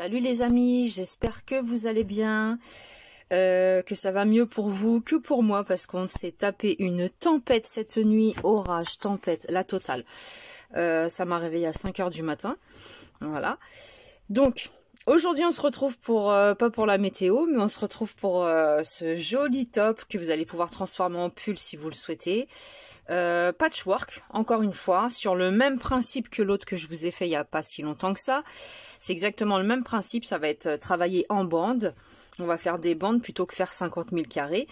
Salut les amis, j'espère que vous allez bien, que ça va mieux pour vous que pour moi parce qu'on s'est tapé une tempête cette nuit, orage, tempête, la totale. Ça m'a réveillée à 5 h du matin, voilà. Donc, aujourd'hui on se retrouve pour, pas pour la météo, mais on se retrouve pour ce joli top que vous allez pouvoir transformer en pull si vous le souhaitez. Patchwork, encore une fois, sur le même principe que l'autre que je vous ai fait il n'y a pas si longtemps que ça. C'est exactement le même principe, ça va être travaillé en bande. On va faire des bandes plutôt que faire 50 000 carrés.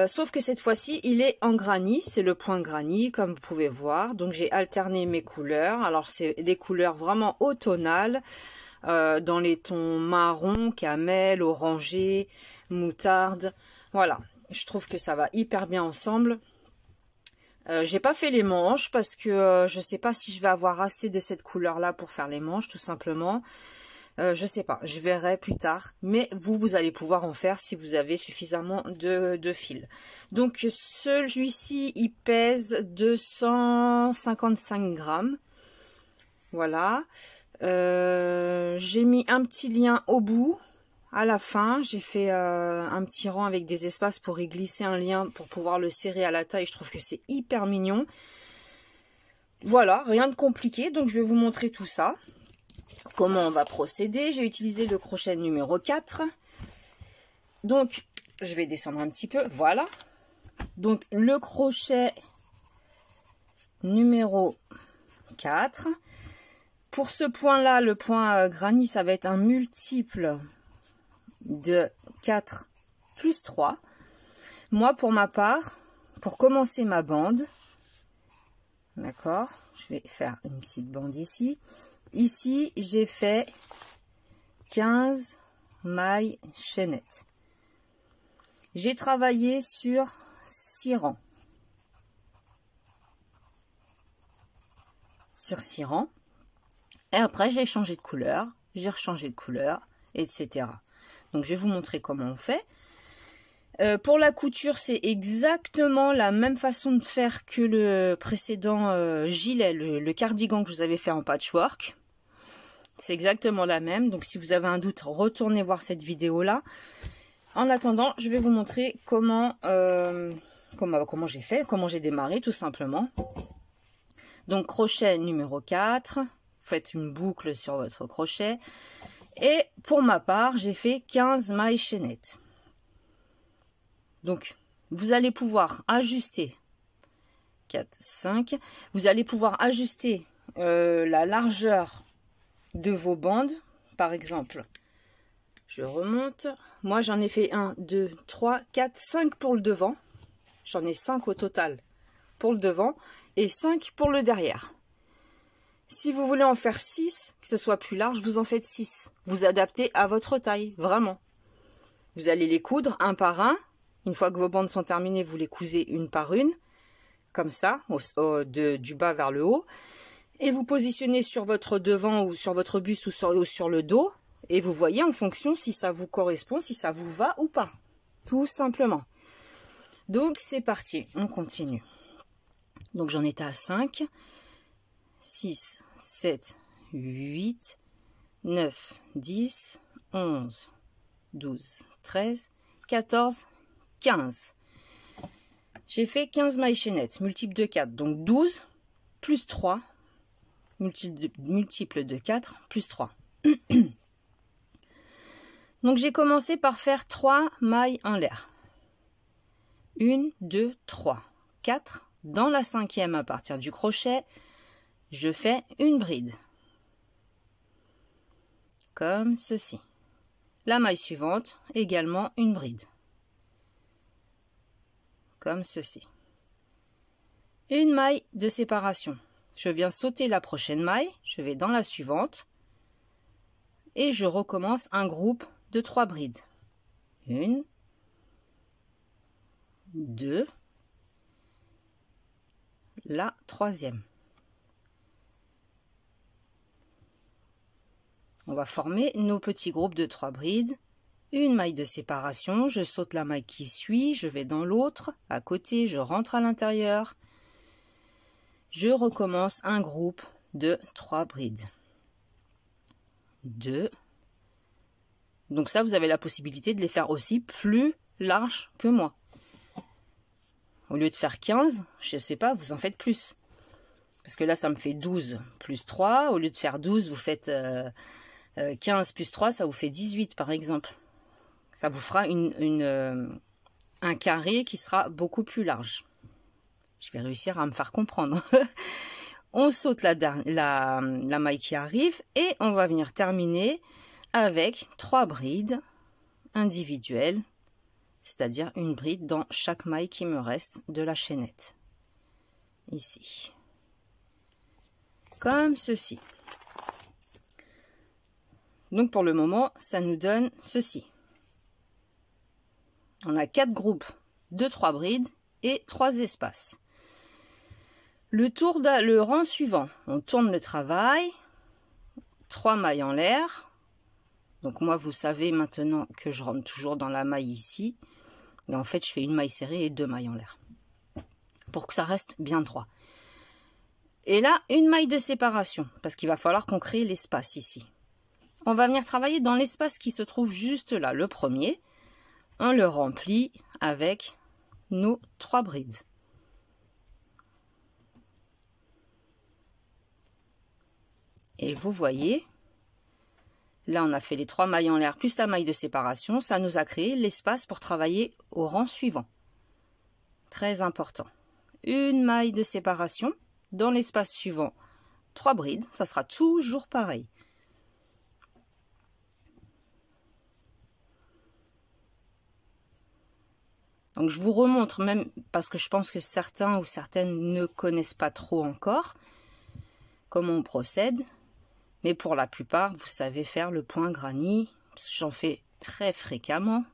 Sauf que cette fois-ci, il est en granit, c'est le point granit, comme vous pouvez voir. Donc j'ai alterné mes couleurs. Alors c'est des couleurs vraiment automnales, dans les tons marron, camel, orangé, moutarde. Voilà, je trouve que ça va hyper bien ensemble. J'ai pas fait les manches parce que je sais pas si je vais avoir assez de cette couleur là pour faire les manches, tout simplement. Je sais pas, je verrai plus tard. Mais vous allez pouvoir en faire si vous avez suffisamment de fil. Donc celui-ci, il pèse 255 grammes. Voilà. J'ai mis un petit lien au bout. À la fin, j'ai fait un petit rang avec des espaces pour y glisser un lien pour pouvoir le serrer à la taille. Je trouve que c'est hyper mignon. Voilà, rien de compliqué. Donc, je vais vous montrer tout ça. Comment on va procéder. J'ai utilisé le crochet numéro 4. Donc, je vais descendre un petit peu. Voilà. Donc, le crochet numéro 4. Pour ce point-là, le point granit, ça va être un multiple de 4 plus 3. Moi, pour ma part, pour commencer ma bande, d'accord, je vais faire une petite bande ici. Ici, j'ai fait 15 mailles chaînettes. J'ai travaillé sur 6 rangs. Sur 6 rangs. Et après, j'ai changé de couleur, j'ai rechangé de couleur, etc. Donc, je vais vous montrer comment on fait. Pour la couture, c'est exactement la même façon de faire que le précédent gilet, le cardigan que je vous avais fait en patchwork. C'est exactement la même. Donc, si vous avez un doute, retournez voir cette vidéo-là. En attendant, je vais vous montrer comment j'ai fait, comment j'ai démarré, tout simplement. Donc, crochet numéro 4. Faites une boucle sur votre crochet. Et pour ma part, j'ai fait 15 mailles chaînettes. Donc, vous allez pouvoir ajuster 4, 5. Vous allez pouvoir ajuster la largeur de vos bandes. Par exemple, je remonte. Moi, j'en ai fait 1, 2, 3, 4, 5 pour le devant. J'en ai 5 au total pour le devant et 5 pour le derrière. Si vous voulez en faire 6, que ce soit plus large, vous en faites 6. Vous adaptez à votre taille, vraiment. Vous allez les coudre un par un. Une fois que vos bandes sont terminées, vous les cousez une par une. Comme ça, du bas vers le haut. Et vous positionnez sur votre devant ou sur votre buste ou sur le dos. Et vous voyez en fonction si ça vous correspond, si ça vous va ou pas. Tout simplement. Donc, c'est parti. On continue. Donc, j'en étais à 5. 6, 7, 8, 9, 10, 11, 12, 13, 14, 15. J'ai fait 15 mailles chaînettes, multiple de 4, donc 12, plus 3, multiple de 4, plus 3. Donc j'ai commencé par faire 3 mailles en l'air. 1, 2, 3, 4. Dans la 5e à partir du crochet, je fais une bride. Comme ceci. La maille suivante, également une bride. Comme ceci. Une maille de séparation. Je viens sauter la prochaine maille, je vais dans la suivante et je recommence un groupe de 3 brides. 1, 2, la 3e. On va former nos petits groupes de 3 brides. Une maille de séparation, je saute la maille qui suit, je vais dans l'autre, à côté, je rentre à l'intérieur. Je recommence un groupe de 3 brides. 2, Donc ça, vous avez la possibilité de les faire aussi plus larges que moi. Au lieu de faire 15, je sais pas, vous en faites plus. Parce que là, ça me fait 12 plus 3. Au lieu de faire 12, vous faites 15 plus 3, ça vous fait 18 par exemple. Ça vous fera un carré qui sera beaucoup plus large. Je vais réussir à me faire comprendre. On saute la maille qui arrive et on va venir terminer avec 3 brides individuelles, c'est-à-dire une bride dans chaque maille qui me reste de la chaînette. Ici. Comme ceci. Donc pour le moment, ça nous donne ceci. On a 4 groupes de 3 brides et 3 espaces. Le rang suivant, on tourne le travail, 3 mailles en l'air. Donc moi, vous savez maintenant que je rentre toujours dans la maille ici. Et en fait, je fais une maille serrée et 2 mailles en l'air. Pour que ça reste bien droit. Et là, une maille de séparation, parce qu'il va falloir qu'on crée l'espace ici. On va venir travailler dans l'espace qui se trouve juste là, le premier. On le remplit avec nos 3 brides. Et vous voyez, là on a fait les 3 mailles en l'air plus la maille de séparation. Ça nous a créé l'espace pour travailler au rang suivant. Très important. Une maille de séparation. Dans l'espace suivant, 3 brides. Ça sera toujours pareil. Donc je vous remontre même parce que je pense que certains ou certaines ne connaissent pas trop encore comment on procède. Mais pour la plupart, vous savez faire le point granny, parce que j'en fais très fréquemment.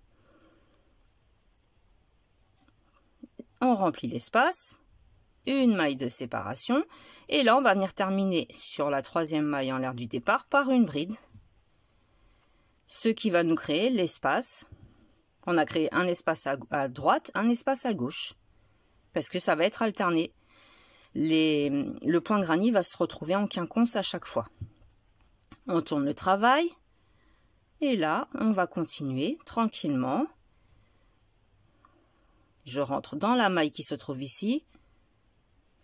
On remplit l'espace, une maille de séparation, et là on va venir terminer sur la 3e maille en l'air du départ par une bride. Ce qui va nous créer l'espace. On a créé un espace à droite, un espace à gauche, parce que ça va être alterné. Le point granny va se retrouver en quinconce à chaque fois. On tourne le travail et là, on va continuer tranquillement. Je rentre dans la maille qui se trouve ici,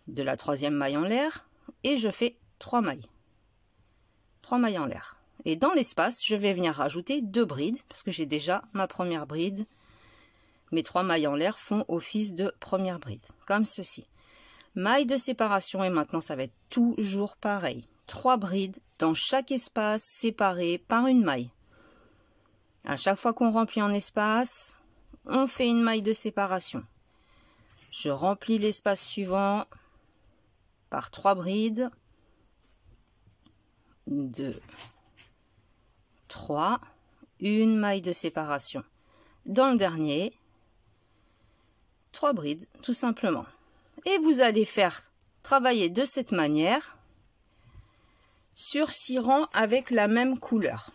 de la 3e maille en l'air, et je fais 3 mailles. 3 mailles en l'air. Et dans l'espace, je vais venir rajouter 2 brides, parce que j'ai déjà ma première bride. Mes 3 mailles en l'air font office de première bride, comme ceci. Maille de séparation, et maintenant ça va être toujours pareil. 3 brides dans chaque espace séparé par une maille. À chaque fois qu'on remplit un espace, on fait une maille de séparation. Je remplis l'espace suivant par 3 brides. 2, 3, une maille de séparation. Dans le dernier, 3 brides, tout simplement. Et vous allez faire travailler de cette manière sur 6 rangs avec la même couleur.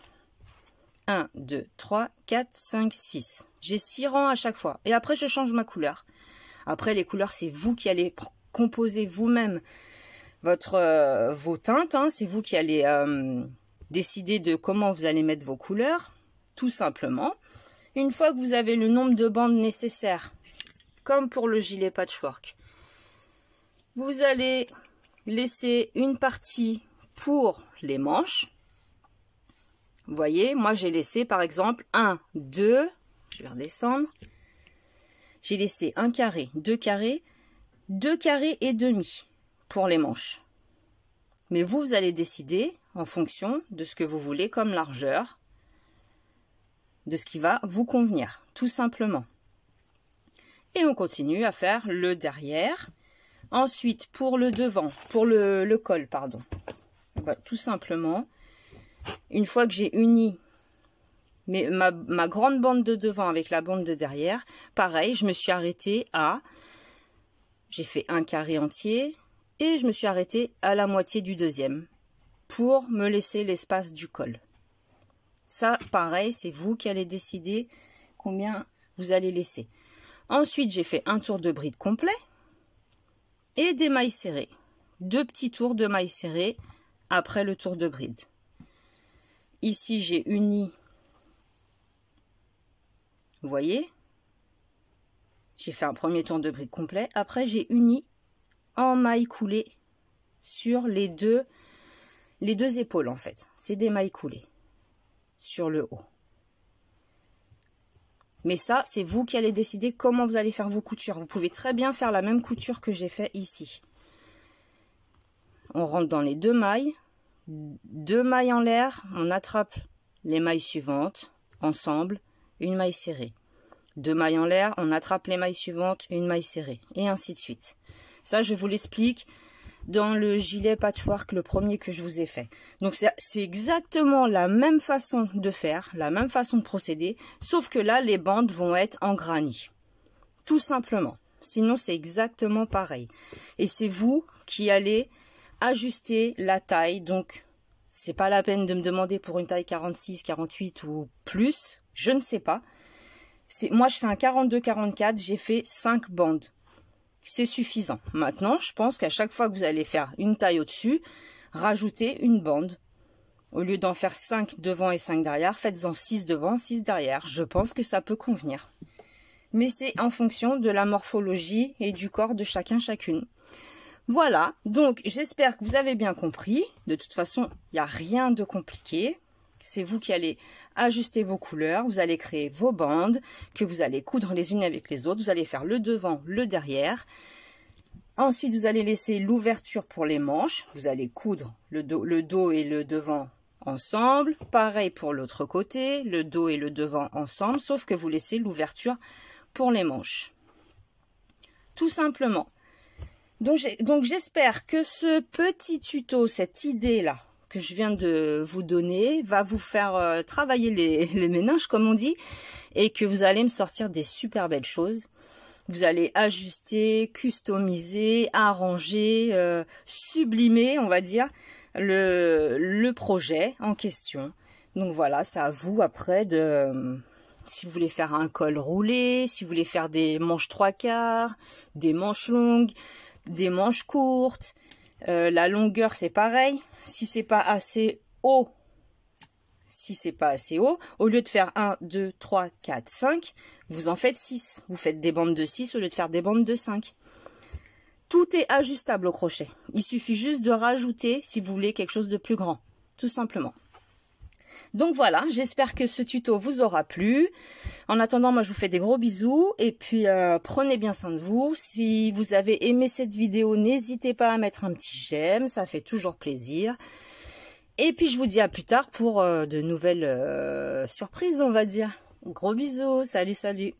1, 2, 3, 4, 5, 6. J'ai 6 rangs à chaque fois. Et après, je change ma couleur. Après, les couleurs, c'est vous qui allez composer vous-même vos teintes. Hein. C'est vous qui allez décider de comment vous allez mettre vos couleurs. Tout simplement. Une fois que vous avez le nombre de bandes nécessaires, comme pour le gilet patchwork, vous allez laisser une partie pour les manches. Vous voyez, moi j'ai laissé par exemple 1, 2, je vais redescendre. J'ai laissé un carré, 2 carrés, 2 carrés et demi pour les manches. Mais vous allez décider en fonction de ce que vous voulez comme largeur, de ce qui va vous convenir, tout simplement. Et on continue à faire le derrière. Ensuite, pour le devant, pour le col, pardon. Bah, tout simplement, une fois que j'ai uni ma grande bande de devant avec la bande de derrière, pareil, je me suis arrêtée j'ai fait un carré entier et je me suis arrêtée à la moitié du deuxième pour me laisser l'espace du col. Ça, pareil, c'est vous qui allez décider combien vous allez laisser. Ensuite, j'ai fait un tour de bride complet et des mailles serrées. 2 petits tours de mailles serrées après le tour de bride. Ici, j'ai uni Vous voyez? J'ai fait un premier tour de brique complet. Après, j'ai uni en mailles coulées sur les deux épaules, en fait. C'est des mailles coulées sur le haut. Mais ça, c'est vous qui allez décider comment vous allez faire vos coutures. Vous pouvez très bien faire la même couture que j'ai fait ici. On rentre dans les 2 mailles. 2 mailles en l'air. On attrape les mailles suivantes. Ensemble, une maille serrée. 2 mailles en l'air. On attrape les mailles suivantes. Une maille serrée. Et ainsi de suite. Ça, je vous l'explique dans le gilet patchwork, le premier que je vous ai fait. Donc c'est exactement la même façon de faire, la même façon de procéder, sauf que là, les bandes vont être en granit. Tout simplement. Sinon, c'est exactement pareil. Et c'est vous qui allez ajuster la taille. Donc, c'est pas la peine de me demander pour une taille 46, 48 ou plus. Je ne sais pas. Moi, je fais un 42-44, j'ai fait 5 bandes. C'est suffisant. Maintenant, je pense qu'à chaque fois que vous allez faire une taille au-dessus, rajoutez une bande. Au lieu d'en faire 5 devant et 5 derrière, faites-en 6 devant, 6 derrière. Je pense que ça peut convenir. Mais c'est en fonction de la morphologie et du corps de chacun, chacune. Voilà, donc j'espère que vous avez bien compris. De toute façon, il n'y a rien de compliqué. C'est vous qui allez ajuster vos couleurs, vous allez créer vos bandes que vous allez coudre les unes avec les autres. Vous allez faire le devant, le derrière. Ensuite, vous allez laisser l'ouverture pour les manches. Vous allez coudre le dos et le devant ensemble. Pareil pour l'autre côté, le dos et le devant ensemble, sauf que vous laissez l'ouverture pour les manches. Tout simplement. Donc j'espère que ce petit tuto, cette idée-là, que je viens de vous donner va vous faire travailler les méninges comme on dit et que vous allez me sortir des super belles choses. Vous allez ajuster, customiser, arranger, sublimer, on va dire, le projet en question. Donc voilà, c'est à vous après de... Si vous voulez faire un col roulé, si vous voulez faire des manches 3/4, des manches longues, des manches courtes, la longueur c'est pareil. Si c'est pas assez haut, au lieu de faire 1, 2, 3, 4, 5, vous en faites 6. Vous faites des bandes de 6 au lieu de faire des bandes de 5. Tout est ajustable au crochet. Il suffit juste de rajouter si vous voulez quelque chose de plus grand, tout simplement. Donc voilà, j'espère que ce tuto vous aura plu. En attendant, moi je vous fais des gros bisous et puis prenez bien soin de vous. Si vous avez aimé cette vidéo, n'hésitez pas à mettre un petit j'aime, ça fait toujours plaisir. Et puis je vous dis à plus tard pour de nouvelles surprises, on va dire. Gros bisous, salut, salut.